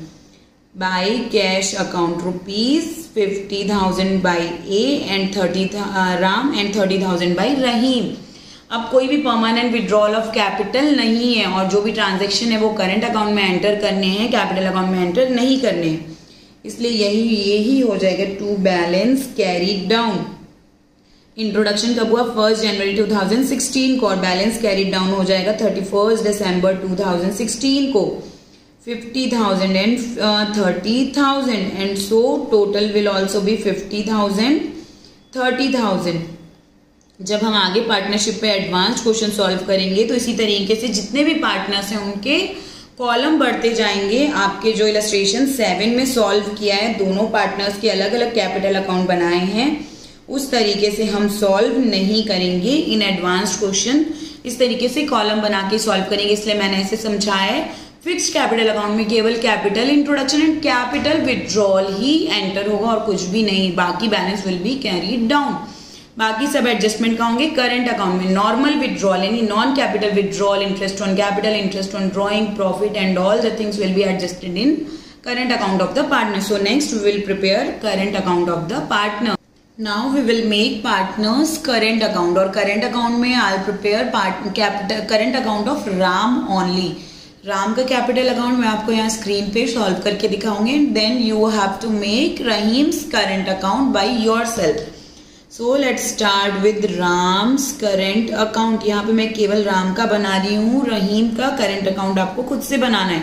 By cash account ₹50,000 by A and 30 Ram and 30,000 by Rahim. अब कोई भी परमानेंट विड्रॉल ऑफ कैपिटल नहीं है और जो भी ट्रांजैक्शन है वो करंट अकाउंट में एंटर करने हैं, कैपिटल अकाउंट में एंटर नहीं करने हैं. इसलिए यही हो जाएगा to balance carried down. Introduction कब हुआ? 1 जनवरी 2016 को, और बैलेंस कैरीड डाउन हो जाएगा 31 दिसंबर 2016 को. 50,000 and 30,000 and so total will also be 50,000 30,000. जब हम आगे पार्टनरशिप पे एडवांस क्वेश्चन सॉल्व करेंगे तो इसी तरीके से जितने भी पार्टनर्स हैं उनके कॉलम बढ़ते जाएंगे. आपके जो इलस्ट्रेशन 7 में सॉल्व किया है, दोनों पार्टनर्स के अलग अलग कैपिटल अकाउंट बनाए हैं, उस तरीके से हम सॉल्व नहीं करेंगे. इन एडवांस्ड क्वेश्चन इस तरीके से कॉलम बना के सॉल्व करेंगे. इसलिए मैंने ऐसे समझाया है. फिक्स्ड कैपिटल अकाउंट में केवल capital introduction and capital withdrawal ही एंटर होगा और कुछ भी नहीं. बाकी balance will be carried down. बाकी सब एडजस्टमेंट का होंगे करंट अकाउंट में. नॉर्मल विड्रॉल यानी non capital withdrawal, interest on capital, interest on drawing, profit and all the things will be adjusted in current account of the partner. So next we will prepare current account of the partner. Now we will make partners current account, और current account में I will prepare current account of Ram only. Ram का capital account मैं आपको यहाँ screen पे solve करके दिखाऊंगी. Then you have to make Rahim's current account by yourself. So let's start with Ram's current account. यहाँ पे मैं केवल राम का बना रही हूँ, रहीम का करंट अकाउंट आपको खुद से बनाना है.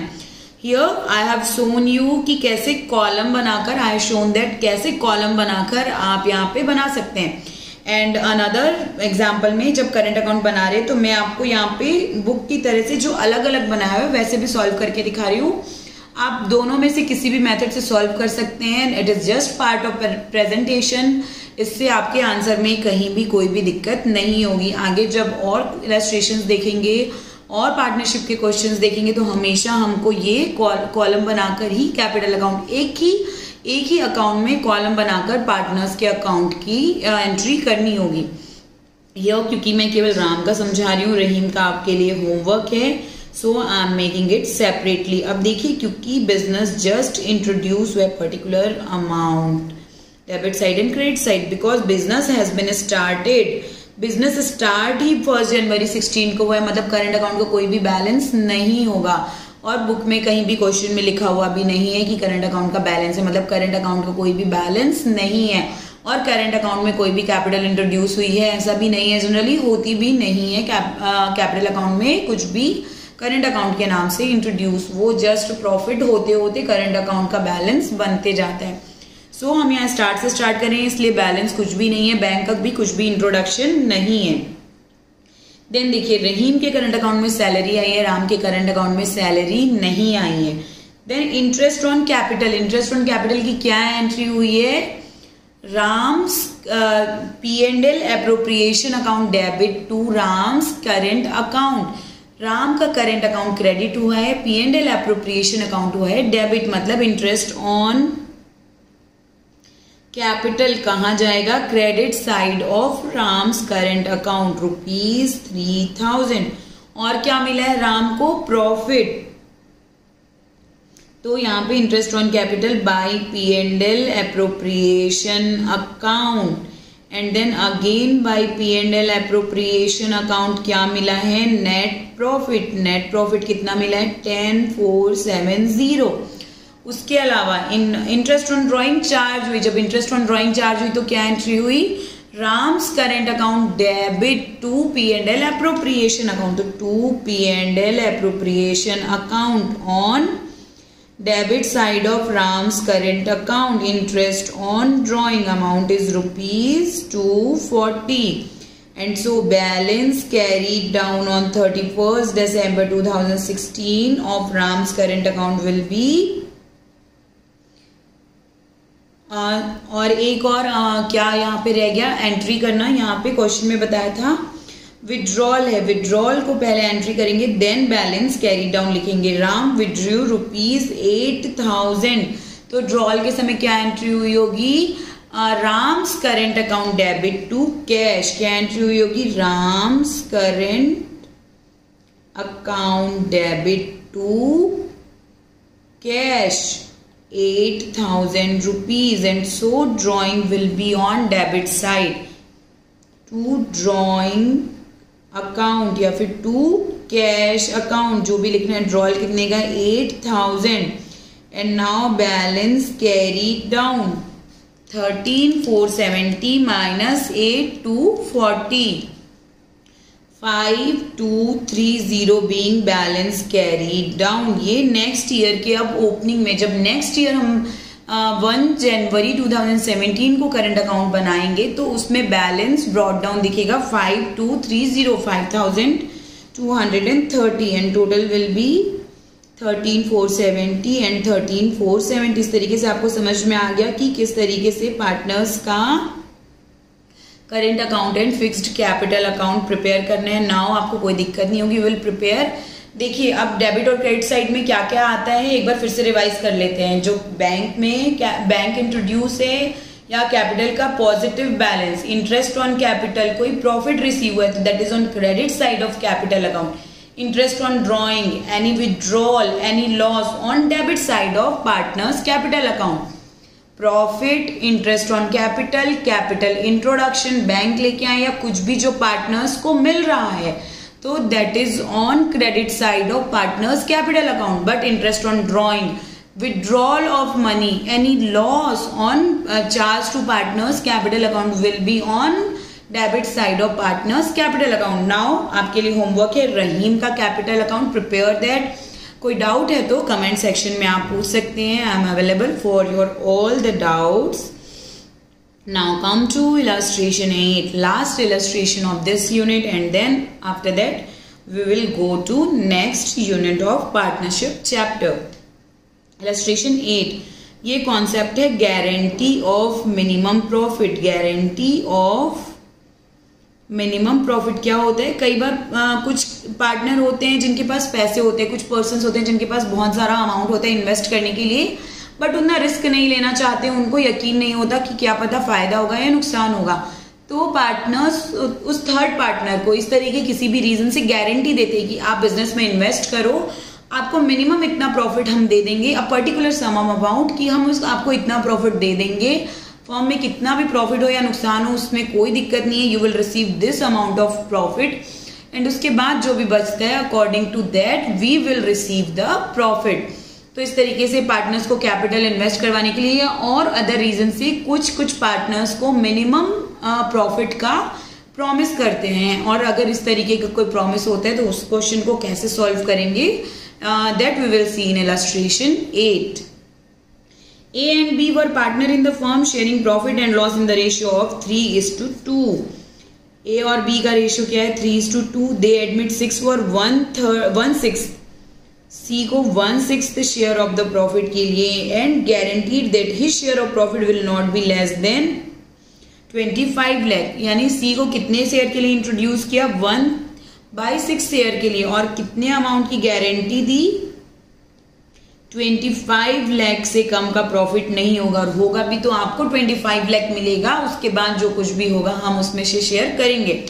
Here I have shown you कि कैसे कॉलम बनाकर, आई हैव शोन दैट कैसे कॉलम बनाकर आप यहाँ पे बना सकते हैं. एंड अनदर एग्जाम्पल में जब करंट अकाउंट बना रहे तो मैं आपको यहाँ पे बुक की तरह से जो अलग अलग बनाया हुआ है वैसे भी सॉल्व करके दिखा रही हूँ. आप दोनों में से किसी भी मेथड से सॉल्व कर सकते हैं. It is just part of presentation. इससे आपके आंसर में कहीं भी कोई भी दिक्कत नहीं होगी. आगे जब और इलस्ट्रेशंस देखेंगे और पार्टनरशिप के क्वेश्चंस देखेंगे तो हमेशा हमको ये कॉलम बनाकर ही कैपिटल अकाउंट एक ही अकाउंट में कॉलम बनाकर पार्टनर्स के अकाउंट की एंट्री करनी होगी. यह क्योंकि मैं केवल राम का समझा रही हूँ, रहीम का आपके लिए होमवर्क है. So I am making it separately. अब देखिए, क्योंकि बिजनेस जस्ट इंट्रोड्यूस वे particular amount, debit side and credit side, because business has been started. Business start ही 1 जनवरी 16 को हुआ है, मतलब करंट अकाउंट का कोई भी बैलेंस नहीं होगा. और बुक में कहीं भी क्वेश्चन में लिखा हुआ भी नहीं है कि करंट अकाउंट का बैलेंस है, मतलब करंट अकाउंट का कोई भी बैलेंस नहीं है. और करंट अकाउंट में कोई भी कैपिटल इंट्रोड्यूस हुई है ऐसा भी नहीं है, जनरली होती भी नहीं है. कैपिटल अकाउंट में कुछ भी करंट अकाउंट के नाम से इंट्रोड्यूस, वो जस्ट प्रॉफिट होते होते करंट अकाउंट का बैलेंस बनते जाता है. सो हम यहाँ स्टार्ट से स्टार्ट करें, इसलिए बैलेंस कुछ भी नहीं है, बैंक का भी कुछ भी इंट्रोडक्शन नहीं है. देन देखिए, रहीम के करंट अकाउंट में सैलरी आई है, राम के करंट अकाउंट में सैलरी नहीं आई है. Then interest on capital, interest on capital की क्या एंट्री हुई है? Ram's P&L appropriation account debit to Ram's current account. Ram का करंट अकाउंट क्रेडिट हुआ है, P&L एप्रोप्रिएशन अकाउंट हुआ है डेबिट, मतलब इंटरेस्ट ऑन कैपिटल कहाँ जाएगा? Credit side of Ram's current account ₹3,000. और क्या मिला है राम को? प्रॉफिट. तो यहाँ पे interest on capital by P&L appropriation account, and then again by P&L appropriation account क्या मिला है? Net profit. नेट प्रॉफिट कितना मिला है? 10,470. उसके अलावा इंटरेस्ट ऑन ड्रॉइंग चार्ज हुई. जब इंटरेस्ट ऑन ड्रॉइंग चार्ज हुई तो क्या एंट्री हुई? Ram's current account debit to P&L appropriation account. तो to P&L appropriation account on debit side of Ram's current account, interest on drawing amount is ₹240. And so balance carried down on 31st December 2016 of Ram's current account will be और एक और क्या यहाँ पे रह गया entry करना। यहाँ पे क्वेश्चन में बताया था विड्रॉल है, विड्रॉल को पहले एंट्री करेंगे, देन बैलेंस कैरी डाउन लिखेंगे। राम विड्रू ₹8,000, तो ड्रॉल के समय क्या एंट्री हुई होगी, Ram's current account debit to cash, क्या एंट्री हुई होगी, Ram's current account debit to cash ₹8,000, and so drawing will be on debit side to drawing account या फिर to cash account, जो भी लिखना है। ड्रॉल कितने का 8,000 and now balance carried down 13,470 minus 8,240, 5,230 being balance carried down। ये नेक्स्ट ईयर के अब ओपनिंग में, जब नेक्स्ट ईयर हम 1 जनवरी 2017 को करंट अकाउंट बनाएंगे तो उसमें बैलेंस ब्रॉट डाउन दिखेगा 5,230, 5,230 and total will be 13,470 and 13,470। इस तरीके से आपको समझ में आ गया कि किस तरीके से पार्टनर्स का current account and fixed capital account prepare करना है। नाउ आपको कोई दिक्कत नहीं होगी, विल प्रिपेयर। देखिए अब डेबिट और क्रेडिट साइड में क्या क्या आता है एक बार फिर से रिवाइज कर लेते हैं। जो बैंक में बैंक इंट्रोड्यूस है या कैपिटल का positive balance, interest on capital, कोई प्रॉफिट रिसीव हुआ है तो that is on credit side of capital account. Interest on drawing, any withdrawal, any loss on debit side of partners capital account. Profit, interest on capital, capital introduction, bank लेके आए या कुछ भी जो partners को मिल रहा है तो that is on credit side of partners capital account. But interest on drawing, withdrawal of money, any loss on charge to partners capital account will be on debit side of partners capital account। now आपके लिए homework है रहीम का capital account, prepare that. कोई doubt है तो comment section में आप पूछ सकते हैं। I am available for your all the doubts. Now come to illustration 8, last illustration of this unit, and then after that we will go to next unit of partnership chapter। Illustration 8, ये concept है guarantee of minimum profit. Guarantee of minimum profit क्या होता है, कई बार कुछ partner होते हैं जिनके पास पैसे होते हैं, कुछ पर्सन्स होते हैं जिनके पास बहुत सारा अमाउंट होता है इन्वेस्ट करने के लिए, बट उतना रिस्क नहीं लेना चाहते, उनको यकीन नहीं होता कि क्या पता फायदा होगा या नुकसान होगा। तो पार्टनर्स उस थर्ड पार्टनर को इस तरीके किसी भी रीजन से गारंटी देते हैं कि आप बिजनेस में इन्वेस्ट करो, आपको मिनिमम इतना प्रॉफिट हम दे देंगे, अ पर्टिकुलर सम अमाउंट कि हम आपको इतना प्रॉफिट दे देंगे, फर्म में कितना भी प्रॉफिट हो या नुकसान हो उसमें कोई दिक्कत नहीं है, you will receive this amount of profit and उसके बाद जो भी बचता है according to that we will receive the profit. तो इस तरीके से पार्टनर्स को कैपिटल इन्वेस्ट करवाने के लिए और अदर रीजन से कुछ पार्टनर्स को मिनिमम प्रॉफिट का प्रॉमिस करते हैं, और अगर इस तरीके का कोई प्रॉमिस होता है तो उस क्वेश्चन को कैसे सॉल्व करेंगे that we will see in illustration 8। A and B were partner in the firm sharing profit and loss in the ratio of 3:2। A और B का रेशियो क्या है 3:2। They admit 6 were 1/6, C को 1/6 share of the profit के लिए and guaranteed that his share of profit will not be less than 25 lakh. यानी C को कितने शेयर के लिए इंट्रोड्यूस किया 1/6 शेयर के लिए, और कितने अमाउंट की गारंटी दी 25 लाख से कम का प्रॉफिट नहीं होगा, और होगा भी तो आपको 25 लाख मिलेगा, उसके बाद जो कुछ भी होगा हम उसमें से शेयर करेंगे।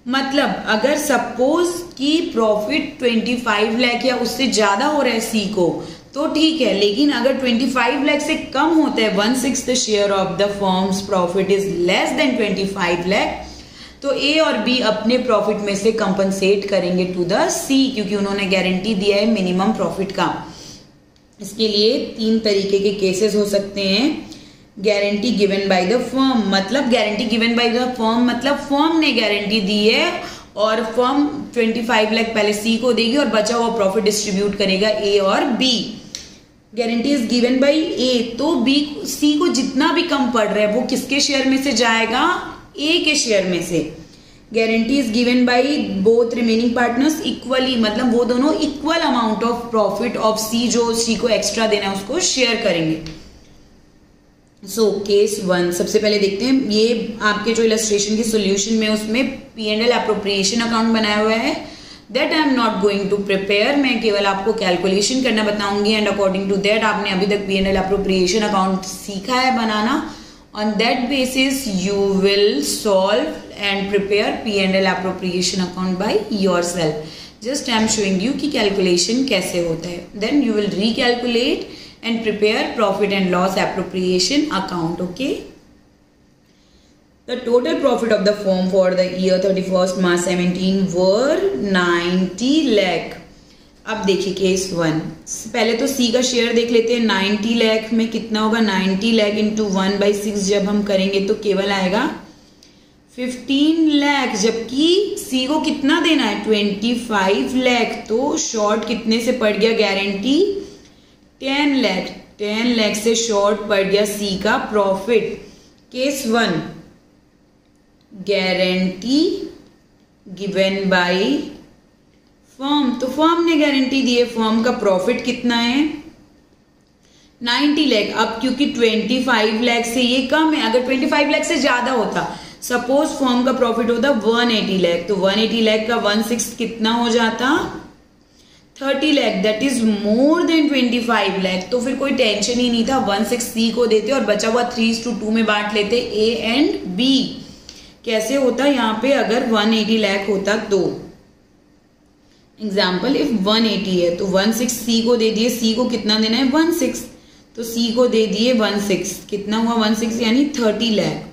मतलब अगर सपोज कि प्रॉफिट 25 लाख या उससे ज्यादा हो रहा है सी को तो ठीक है, लेकिन अगर 25 लाख से कम होता है 1/6 share of the firms profit is less than 25 lakh, तो ए और बी अपने प्रॉफिट में से कंपनसेट करेंगे टू द सी, क्योंकि उन्होंने गारंटी दिया है मिनिमम प्रॉफिट का। इसके लिए 3 तरीके के केसेस हो सकते हैं। Guarantee given by the firm, मतलब guarantee given by the firm मतलब फर्म ने गारंटी दी है और फर्म 25 लाख पहले सी को देगी और बचा हुआ प्रॉफिट डिस्ट्रीब्यूट करेगा ए और B. Guarantee is given by A, तो बी सी को जितना भी कम पड़ रहा है वो किसके शेयर में से जाएगा, ए के शेयर में से। Guarantee is given by both remaining partners equally, मतलब वो दोनों equal amount of profit of C, जो सी को एक्स्ट्रा देना है उसको शेयर करेंगे। सो केस 1 सबसे पहले देखते हैं, ये आपके जो इलस्ट्रेशन की सोल्यूशन में उसमें P&L अप्रोप्रिएशन अकाउंट बनाया हुआ है, that I am not going to prepare, मैं केवल आपको कैलकुलेशन करना बताऊंगी एंड अकॉर्डिंग टू दैट आपने अभी तक P&L अप्रोप्रिएशन अकाउंट सीखा है बनाना, on that basis you will solve and prepare P&L appropriation account by yourself. Just I am showing you कि कैलकुलेशन कैसे होता है, then you will recalculate and prepare profit and loss appropriation account. Okay, the total profit of the firm for the year 31st March 17 were 90 lakh. अब देखिए case 1, पहले तो सी का share देख लेते हैं. 90 लाख में कितना होगा, 90 लाख इंटू 1/6 जब हम करेंगे तो केवल आएगा 15 लाख, जबकि सी को कितना देना है 25 लाख. तो शॉर्ट कितने से पड़ गया गारंटी 10 लाख. 10 लाख से शॉर्ट पड़ गया सी का profit. Case 1, guarantee given by firm, तो फर्म ने गारंटी दी है. फर्म का प्रॉफिट कितना है 90 लाख. अब क्योंकि 25 लाख से ये कम है, अगर 25 लाख से ज्यादा होता, सपोज फर्म का प्रॉफिट होता 180 लाख, तो 180 लाख का 1/6 कितना हो जाता 30 lakh, that is more than 25 lakh. तो फिर कोई टेंशन ही नहीं था, 1/6 सी को देते और बचा हुआ 3:2 में बांट लेते ए एंड बी. कैसे होता यहाँ पे, अगर 180 लाख होता तो एग्जाम्पल इफ 180 है तो 1/6 सी को दे दिए, सी को कितना देना है 1/6, तो सी को दे दिए 1/6, कितना हुआ 1/6 यानी 30 लाख.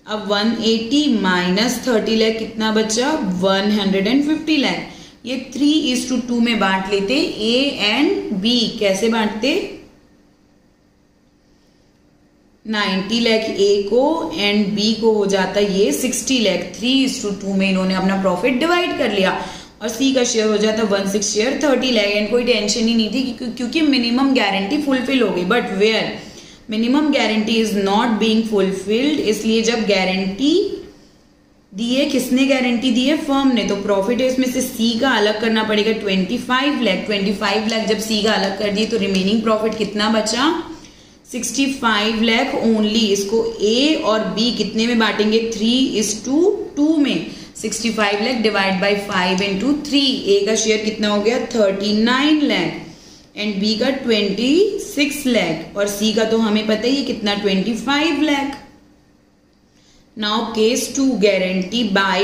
अब 180 माइनस 30 लाख कितना बचा 150 लाख. ये 3:2 में बांट लेते ए एंड बी. कैसे बांटते 90 लाख ए को एंड बी को हो जाता ये 60 लाख. 3:2 में इन्होंने अपना प्रॉफिट डिवाइड कर लिया और सी का शेयर हो जाता 1/6 शेयर 30 लाख. एंड कोई टेंशन ही नहीं थी क्योंकि मिनिमम गारंटी फुलफिल हो गई. But where minimum guarantee is not being fulfilled, इसलिए जब गारंटी दी है, किसने गारंटी दी है फर्म ने, तो प्रॉफिट है इसमें से सी का अलग करना पड़ेगा 25 लाख. 25 लाख जब सी का अलग कर दिए तो रिमेनिंग प्रॉफिट कितना बचा 65 लाख ओनली. इसको ए और बी कितने में बांटेंगे 3:2 में. 65 लाख डिवाइड बाय 5 into 3. ए का शेयर कितना हो गया 39 लाख एंड बी का 26 लाख और सी का तो हमें पता ही है कितना 25 lakh. Now case 2, guarantee by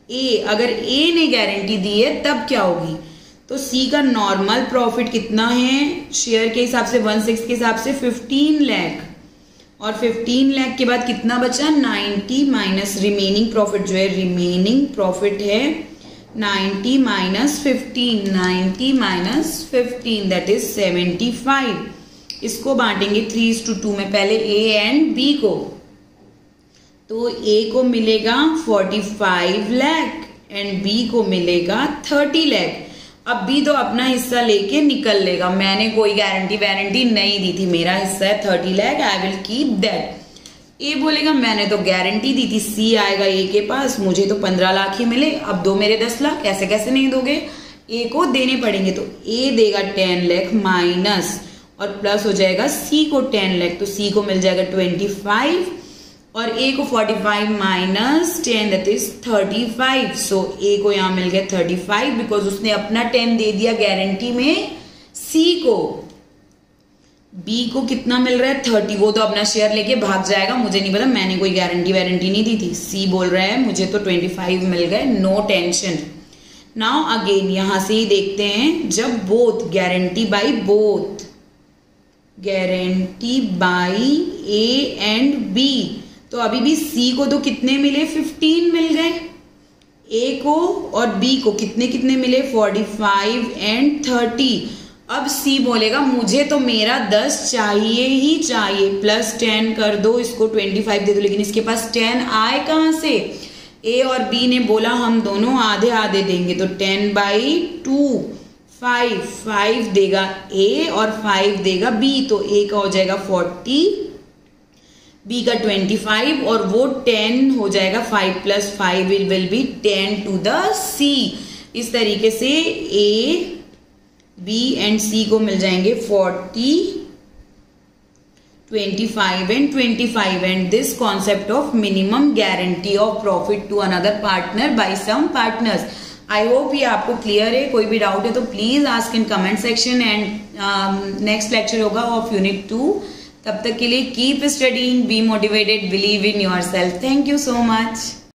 A. अगर ए ने गारंटी दी है तब क्या होगी, तो सी का नॉर्मल प्रॉफिट कितना है शेयर के हिसाब से 1/6 के हिसाब से 15 लाख और 15 लाख के बाद कितना बचा 90 माइनस रिमेनिंग प्रॉफिट जो है, रिमेनिंग प्रॉफिट है 90 माइनस 15, 90 माइनस 15 दैट इज 75. इसको बांटेंगे 3:2 में, पहले ए एंड बी को. तो ए को मिलेगा 45 लाख एंड बी को मिलेगा 30 लाख. अब बी तो अपना हिस्सा लेके निकल लेगा, मैंने कोई गारंटी वारंटी नहीं दी थी, मेरा हिस्सा है 30 lakh, I will keep that. A बोलेगा मैंने तो गारंटी दी थी, सी आएगा ए के पास, मुझे तो 15 लाख ही मिले, अब दो मेरे 10 लाख, ऐसे कैसे नहीं दोगे, ए को देने पड़ेंगे. तो ए देगा 10 लाख माइनस और प्लस हो जाएगा सी को 10 लाख, तो सी को मिल जाएगा 25 और ए को 45 माइनस 10 दैट इज 35. सो ए को यहां मिल गया 35 बिकॉज उसने अपना 10 दे दिया गारंटी में सी को. बी को कितना मिल रहा है 30, वो तो अपना शेयर लेके भाग जाएगा, मुझे नहीं पता, मैंने कोई गारंटी वारंटी नहीं दी थी. सी बोल रहा है मुझे तो 25 मिल गए, नो टेंशन. नाउ अगेन यहां से ही देखते हैं, जब both guarantee by both, guarantee by A and B, तो अभी भी सी को तो कितने मिले 15 मिल गए, ए को और बी को कितने कितने मिले 45 एंड 30. अब सी बोलेगा मुझे तो मेरा 10 चाहिए ही चाहिए, प्लस 10 कर दो, इसको 25 दे दो, लेकिन इसके पास 10 आए कहां से, ए और बी ने बोला हम दोनों आधे आधे देंगे, तो 10/2 5 देगा ए और 5 देगा बी, तो ए का हो जाएगा 40, बी का 25 और वो 10 हो जाएगा, 5 + 5 विल बी 10 टू द सी. इस तरीके से ए बी एंड सी को मिल जाएंगे 40, 25 and 25, and this concept of minimum guarantee of profit to another partner by some partners. I hope ये आपको क्लियर है. कोई भी डाउट है तो please ask in comment section. And next lecture होगा ऑफ यूनिट 2. तब तक के लिए keep studying, be motivated, believe in yourself. Thank you so much.